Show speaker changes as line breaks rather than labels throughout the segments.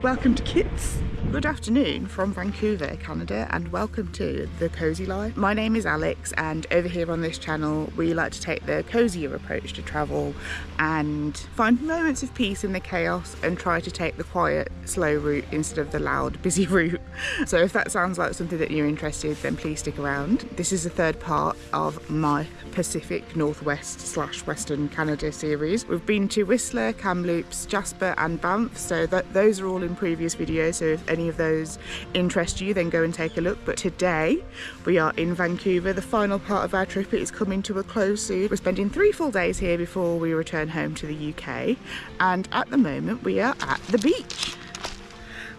Welcome to Kits. Good afternoon from Vancouver, Canada, and welcome to the Cozy Life. My name is Alex, and over here on this channel we like to take the cozier approach to travel and find moments of peace in the chaos and try to take the quiet, slow route instead of the loud, busy route. So if that sounds like something that you're interested, then please stick around. This is the third part of my Pacific Northwest / Western Canada series. We've been to Whistler, Kamloops, Jasper and Banff, so those are all in previous videos, so if any of those interest you, then go and take a look. But today we are in Vancouver. The final part of our trip is coming to a close soon. We're spending 3 full days here before we return home to the UK, and at the moment we are at the beach.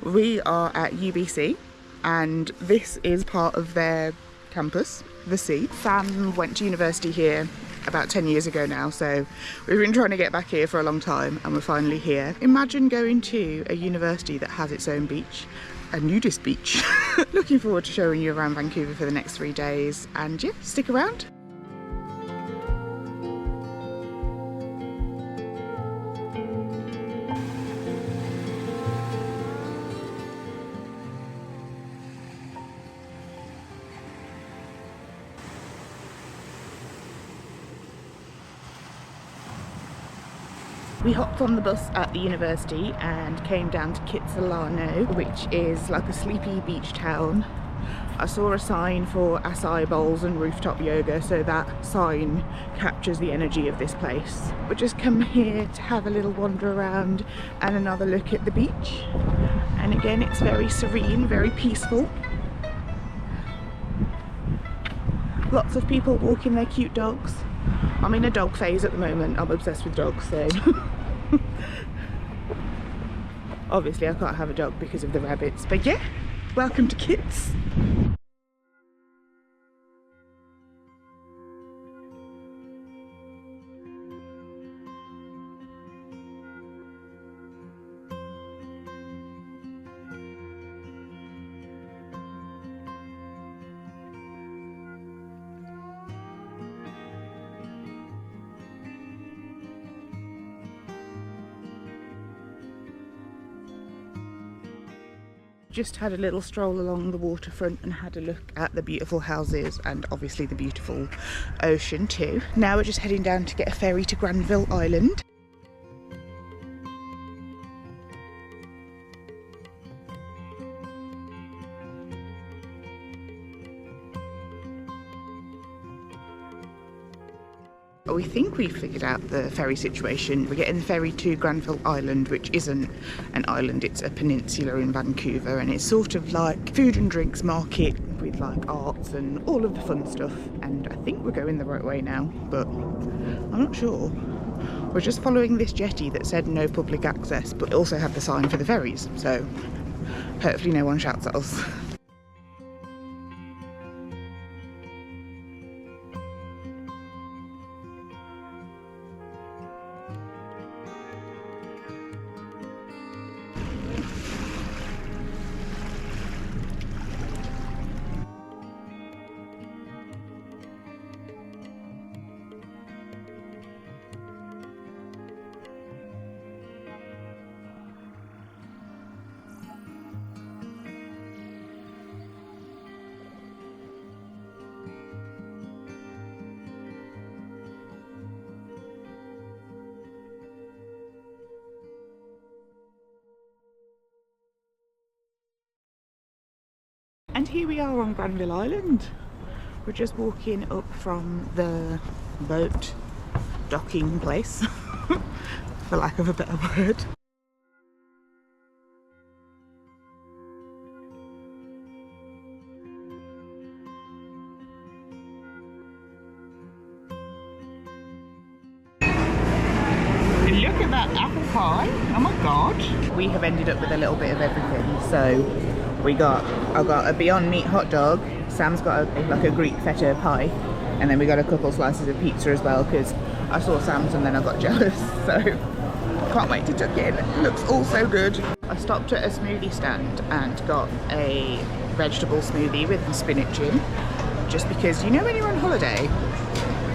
We are at UBC, and this is part of their campus, the Sea. Sam went to university here about 10 years ago now, so we've been trying to get back here for a long time and we're finally here. Imagine going to a university that has its own beach, a nudist beach. Looking forward to showing you around Vancouver for the next 3 days, and yeah, stick around. We hopped on the bus at the university and came down to Kitsilano, which is like a sleepy beach town. I saw a sign for acai bowls and rooftop yoga, so that sign captures the energy of this place. We just come here to have a little wander around and another look at the beach. And again, it's very serene, very peaceful. Lots of people walking their cute dogs. I'm in a dog phase at the moment. I'm obsessed with dogs, so obviously I can't have a dog because of the rabbits, but yeah, welcome to Kits. Just had a little stroll along the waterfront and had a look at the beautiful houses and obviously the beautiful ocean too. Now we're just heading down to get a ferry to Granville Island. We think we've figured out the ferry situation. We're getting the ferry to Granville Island, which isn't an island, it's a peninsula in Vancouver, and it's sort of like food and drinks market with like arts and all of the fun stuff. And I think we're going the right way now, but I'm not sure. We're just following this jetty that said no public access, but it also had the sign for the ferries, so hopefully no one shouts at us. And here we are on Granville Island. We're just walking up from the boat docking place, for lack of a better word. Look at that apple pie, oh my god. We have ended up with a little bit of everything, so I got a Beyond Meat hot dog, Sam's got like a Greek feta pie, and then we got a couple slices of pizza as well because I saw Sam's and then I got jealous, so can't wait to tuck in. It looks all so good. I stopped at a smoothie stand and got a vegetable smoothie with spinach in, just because, you know, when you're on holiday,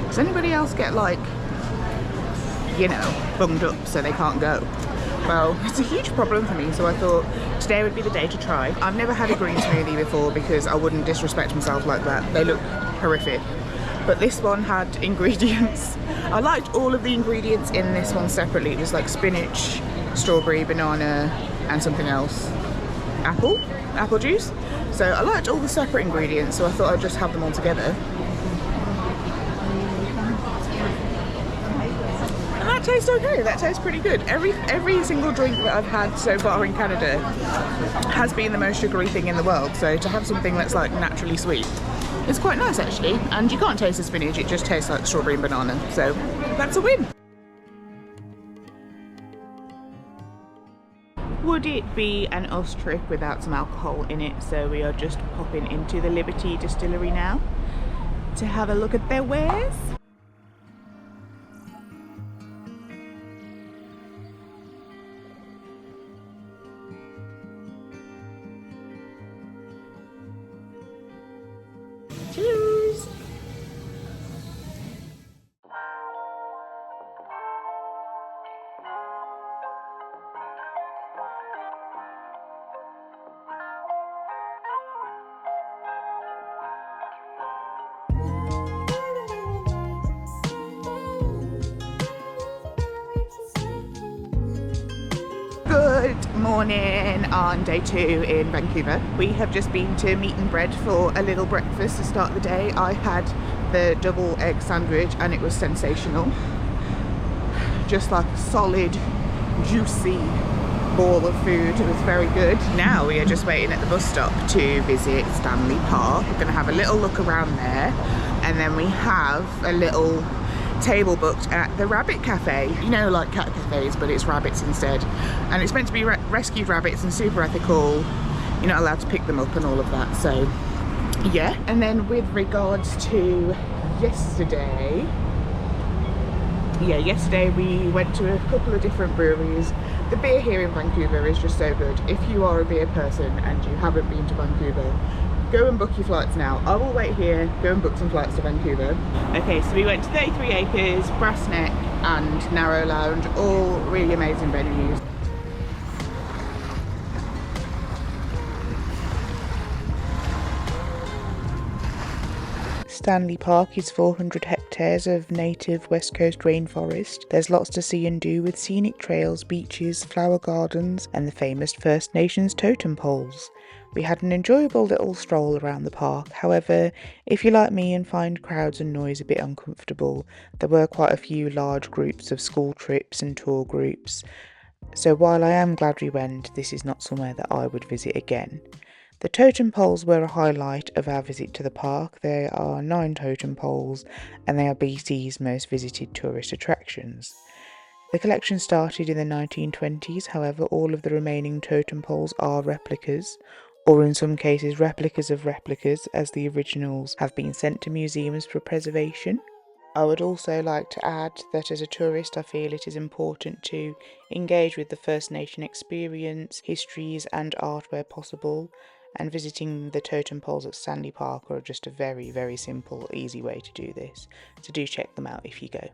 does anybody else get like, you know, bunged up so they can't go? Well, it's a huge problem for me, so I thought today would be the day to try. I've never had a green smoothie before because I wouldn't disrespect myself like that. They look horrific. But this one had ingredients. I liked all of the ingredients in this one separately. It was like spinach, strawberry, banana, and something else. Apple juice. So I liked all the separate ingredients, so I thought I'd just have them all together. And that tastes okay, that tastes pretty good. Every single drink that I've had so far in Canada has been the most sugary thing in the world, so to have something that's like naturally sweet, it's quite nice actually. And you can't taste the spinach, it just tastes like strawberry and banana, so that's a win. Would it be an us trip without some alcohol in it? So we are just popping into the Liberty Distillery now to have a look at their wares. Cheers! Good morning on day 2 in Vancouver. We have just been to Meat and Bread for a little breakfast to start the day. I had the double egg sandwich and it was sensational. Just like a solid, juicy ball of food. It was very good. Now we are just waiting at the bus stop to visit Stanley Park. We're going to have a little look around there, and then we have a little table booked at the rabbit cafe. You know, like cat cafes, but it's rabbits instead, and it's meant to be rescued rabbits and super ethical. You're not allowed to pick them up and all of that, so yeah. And then with regards to yesterday we went to a couple of different breweries. The beer here in Vancouver is just so good. If you are a beer person and you haven't been to Vancouver, go and book your flights now. I will wait here, go and book some flights to Vancouver. Okay, so we went to 33 Acres, Brass Neck and Narrow Lounge, all really amazing venues. Stanley Park is 400 hectares of native West Coast rainforest. There's lots to see and do with scenic trails, beaches, flower gardens and the famous First Nations totem poles. We had an enjoyable little stroll around the park. However, if you're like me and find crowds and noise a bit uncomfortable, there were quite a few large groups of school trips and tour groups. So while I am glad we went, this is not somewhere that I would visit again. The totem poles were a highlight of our visit to the park. There are 9 totem poles and they are BC's most visited tourist attractions. The collection started in the 1920s, however all of the remaining totem poles are replicas, or in some cases replicas of replicas, as the originals have been sent to museums for preservation. I would also like to add that as a tourist I feel it is important to engage with the First Nation experience, histories and art where possible, and visiting the totem poles at Stanley Park are just a very, very simple, easy way to do this, so do check them out if you go.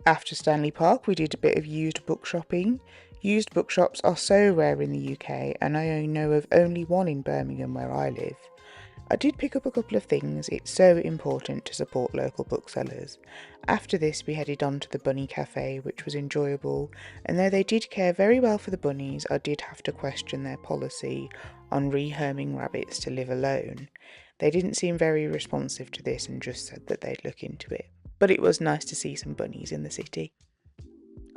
After Stanley Park we did a bit of used book shopping. Used bookshops are so rare in the UK and I only know of only one in Birmingham where I live. I did pick up a couple of things. It's so important to support local booksellers. After this we headed on to the Bunny Cafe, which was enjoyable, and though they did care very well for the bunnies, I did have to question their policy on rehoming rabbits to live alone. They didn't seem very responsive to this and just said that they'd look into it. But it was nice to see some bunnies in the city.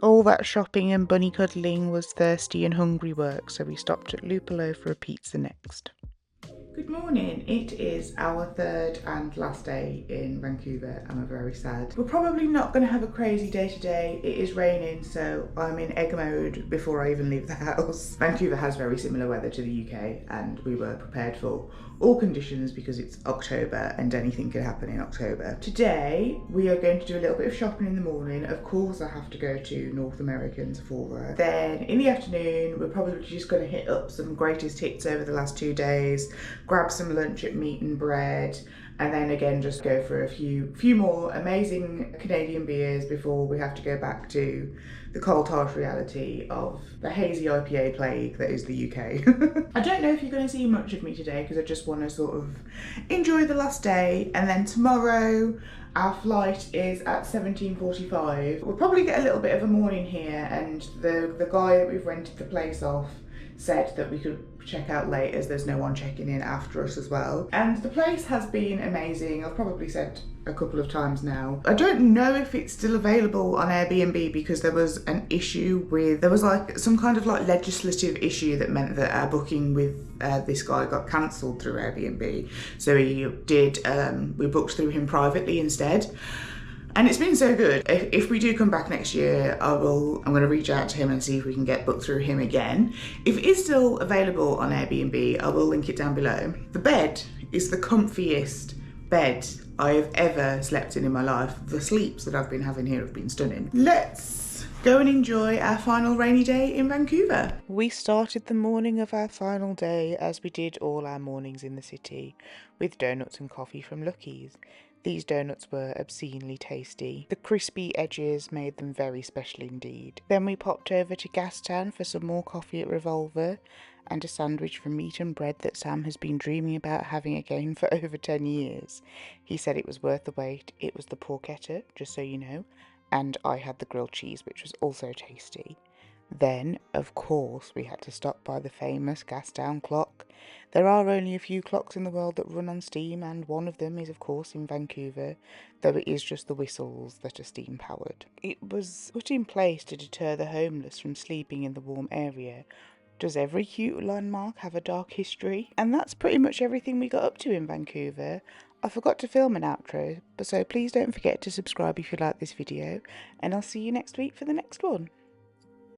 All that shopping and bunny cuddling was thirsty and hungry work, so we stopped at Lupolo for a pizza next. Good morning. It is our 3rd and last day in Vancouver and we're very sad. We're probably not going to have a crazy day today. It is raining, so I'm in egg mode before I even leave the house. Vancouver has very similar weather to the UK and we were prepared for all conditions because it's October and anything could happen in October. Today we are going to do a little bit of shopping in the morning. Of course I have to go to North American Sephora. Then in the afternoon we're probably just going to hit up some greatest hits over the last 2 days, grab some lunch at Meat and Bread, and then again just go for a few more amazing Canadian beers before we have to go back to the cold harsh reality of the hazy IPA plague that is the UK. I don't know if you're going to see much of me today because I just want to sort of enjoy the last day, and then tomorrow our flight is at 17:45. We'll probably get a little bit of a morning here, and the guy that we've rented the place off said that we could check out late as there's no one checking in after us as well. And the place has been amazing. I've probably said a couple of times now. I don't know if it's still available on Airbnb because there was an issue with, there was like some kind of like legislative issue that meant that our booking with this guy got cancelled through Airbnb. So we booked through him privately instead. And it's been so good. If we do come back next year, I'm going to reach out to him and see if we can get booked through him again. If it is still available on Airbnb, I will link it down below. The bed is the comfiest bed I have ever slept in my life. The sleeps that I've been having here have been stunning. Let's go and enjoy our final rainy day in Vancouver. We started the morning of our final day, as we did all our mornings in the city, with donuts and coffee from Lucky's. These donuts were obscenely tasty. The crispy edges made them very special indeed. Then we popped over to Gastown for some more coffee at Revolver and a sandwich from Meat and Bread that Sam has been dreaming about having again for over 10 years. He said it was worth the wait. It was the porchetta, just so you know, and I had the grilled cheese, which was also tasty. Then, of course, we had to stop by the famous Gastown clock. There are only a few clocks in the world that run on steam, and one of them is, of course, in Vancouver, though it is just the whistles that are steam-powered. It was put in place to deter the homeless from sleeping in the warm area. Does every cute landmark have a dark history? And that's pretty much everything we got up to in Vancouver. I forgot to film an outro, so please don't forget to subscribe if you like this video, and I'll see you next week for the next one.